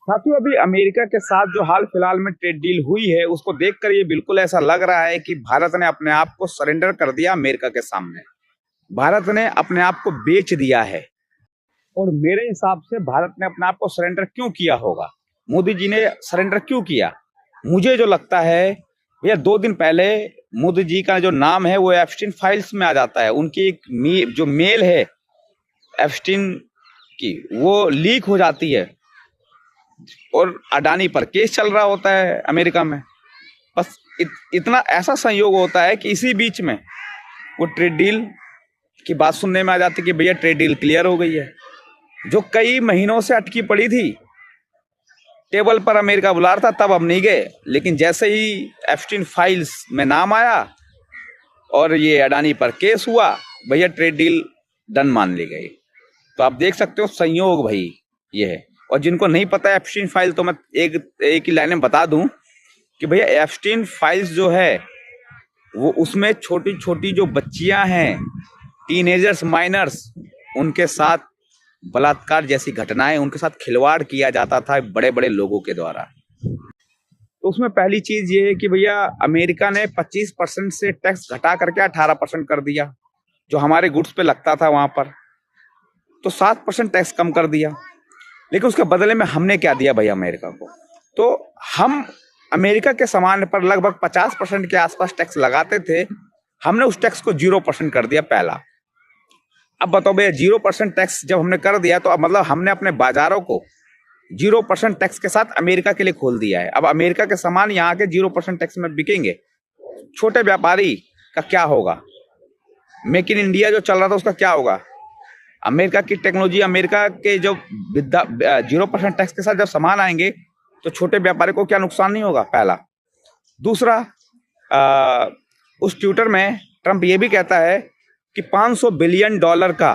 साथियों, अभी अमेरिका के साथ जो हाल फिलहाल में ट्रेड डील हुई है उसको देखकर ये बिल्कुल ऐसा लग रहा है कि भारत ने अपने आप को सरेंडर कर दिया अमेरिका के सामने। भारत ने अपने आप को बेच दिया है। और मेरे हिसाब से भारत ने अपने आप को सरेंडर क्यों किया होगा, मोदी जी ने सरेंडर क्यों किया, मुझे जो लगता है भैया, 2 दिन पहले मोदी जी का जो नाम है वो एप्स्टीन फाइल्स में आ जाता है। उनकी एक जो मेल है एप्स्टीन की, वो लीक हो जाती है और अडानी पर केस चल रहा होता है अमेरिका में। बस इतना ऐसा संयोग होता है कि इसी बीच में वो ट्रेड डील की बात सुनने में आ जाती है कि भैया ट्रेड डील क्लियर हो गई है, जो कई महीनों से अटकी पड़ी थी। टेबल पर अमेरिका बुला रहा था, तब हम नहीं गए, लेकिन जैसे ही एप्स्टीन फाइल्स में नाम आया और ये अडानी पर केस हुआ, भैया ट्रेड डील डन मान ली गई। तो आप देख सकते हो संयोग भाई ये है। और जिनको नहीं पता है एप्स्टीन फाइल, तो मैं एक ही लाइन में बता दूं कि भैया एप्स्टीन फाइल्स जो है वो उसमें छोटी छोटी जो बच्चियां हैं, टीनेजर्स, माइनर्स, उनके साथ बलात्कार जैसी घटनाएं, उनके साथ खिलवाड़ किया जाता था बड़े बड़े लोगों के द्वारा। तो उसमें पहली चीज ये है कि भैया अमेरिका ने 25% से टैक्स घटा करके 18% कर दिया, जो हमारे गुड्स पे लगता था वहां पर। तो 7% टैक्स कम कर दिया। लेकिन उसके बदले में हमने क्या दिया भैया अमेरिका को? तो हम अमेरिका के सामान पर लगभग 50% के आसपास टैक्स लगाते थे, हमने उस टैक्स को 0% कर दिया पहला। अब बताओ भैया, 0% टैक्स जब हमने कर दिया तो अब मतलब हमने अपने बाजारों को 0% टैक्स के साथ अमेरिका के लिए खोल दिया है। अब अमेरिका के सामान यहाँ के 0% टैक्स में बिकेंगे। छोटे व्यापारी का क्या होगा? मेक इन इंडिया जो चल रहा था उसका क्या होगा? अमेरिका की टेक्नोलॉजी, अमेरिका के जो 0% टैक्स के साथ जब सामान आएंगे तो छोटे व्यापारी को क्या नुकसान नहीं होगा? पहला। दूसरा, उस ट्विटर में ट्रंप ये भी कहता है कि $500 बिलियन का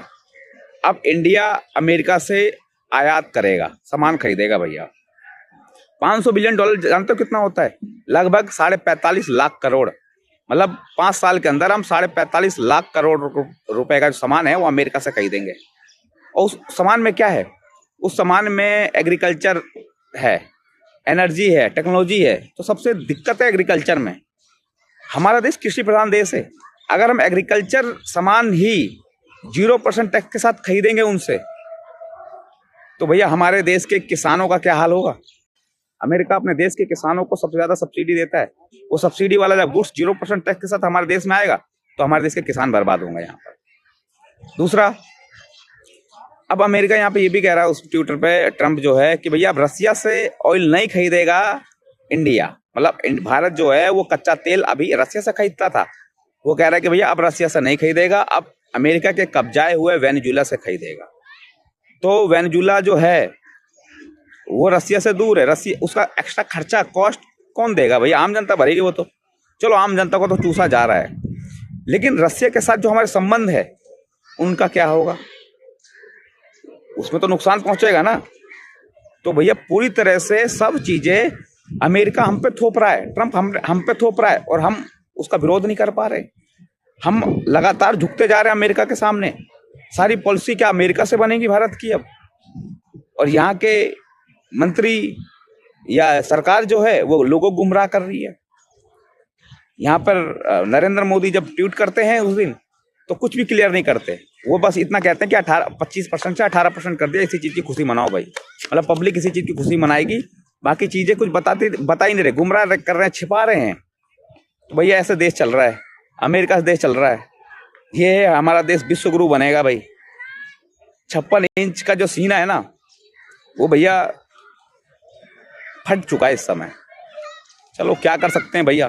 अब इंडिया अमेरिका से आयात करेगा, सामान खरीदेगा। भैया $500 बिलियन जानते हो कितना होता है? लगभग 45.5 लाख करोड़। मतलब 5 साल के अंदर हम 45.5 लाख करोड़ रुपए का जो सामान है वो अमेरिका से खरीदेंगे। और उस सामान में क्या है? उस सामान में एग्रीकल्चर है, एनर्जी है, टेक्नोलॉजी है। तो सबसे दिक्कत है एग्रीकल्चर में। हमारा देश कृषि प्रधान देश है। अगर हम एग्रीकल्चर सामान ही 0% टैक्स के साथ खरीदेंगे उनसे, तो भैया हमारे देश के किसानों का क्या हाल होगा? अमेरिका अपने देश के किसानों को सबसे ज्यादा सब्सिडी देता है। वो सब्सिडी वाला जब गुड्स 0% टैक्स के साथ हमारे देश में आएगा तो हमारे देश के किसान बर्बाद होंगे यहाँ पर। दूसरा, अब अमेरिका यहाँ पे ये भी कह रहा है उस ट्विटर पे ट्रंप जो है कि भैया अब रसिया से ऑयल नहीं खरीदेगा इंडिया। मतलब भारत जो है वो कच्चा तेल अभी रसिया से खरीदता था, वो कह रहा है कि भैया अब रसिया से नहीं खरीदेगा, अब अमेरिका के कब्जाए हुए वेनेजुला से खरीदेगा। तो वेनेजुला जो है वो रसिया से दूर है। रसिया, उसका एक्स्ट्रा खर्चा, कॉस्ट कौन देगा भैया? आम जनता भरेगी वो तो। चलो, आम जनता को तो चूसा जा रहा है, लेकिन रसिया के साथ जो हमारे संबंध है उनका क्या होगा? उसमें तो नुकसान पहुंचेगा ना। तो भैया पूरी तरह से सब चीजें अमेरिका हम पे थोप रहा है, ट्रंप हम पे थोप रहा है, और हम उसका विरोध नहीं कर पा रहे। हम लगातार झुकते जा रहे हैं अमेरिका के सामने। सारी पॉलिसी क्या अमेरिका से बनेगी भारत की अब? और यहाँ के मंत्री या सरकार जो है वो लोगों को गुमराह कर रही है। यहाँ पर नरेंद्र मोदी जब ट्वीट करते हैं उस दिन, तो कुछ भी क्लियर नहीं करते। वो बस इतना कहते हैं कि 25% से 18% कर दिया, इसी चीज की खुशी मनाओ भाई। मतलब पब्लिक इसी चीज की खुशी मनाएगी, बाकी चीजें कुछ बता ही नहीं रहे, गुमराह कर रहे हैं, छिपा रहे हैं। तो भैया ऐसे देश चल रहा है, अमेरिका से देश चल रहा है। ये हमारा देश विश्व गुरु बनेगा भाई। 56 इंच का जो सीना है ना, वो भैया फट चुका है इस समय। चलो क्या कर सकते हैं भैया,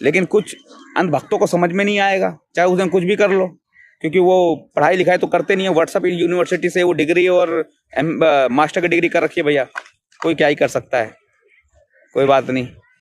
लेकिन कुछ अंधभक्तों को समझ में नहीं आएगा, चाहे उस दिन कुछ भी कर लो, क्योंकि वो पढ़ाई लिखाई तो करते नहीं है। व्हाट्सएप यूनिवर्सिटी से वो डिग्री और मास्टर की डिग्री कर रखी है भैया, कोई क्या ही कर सकता है। कोई बात नहीं।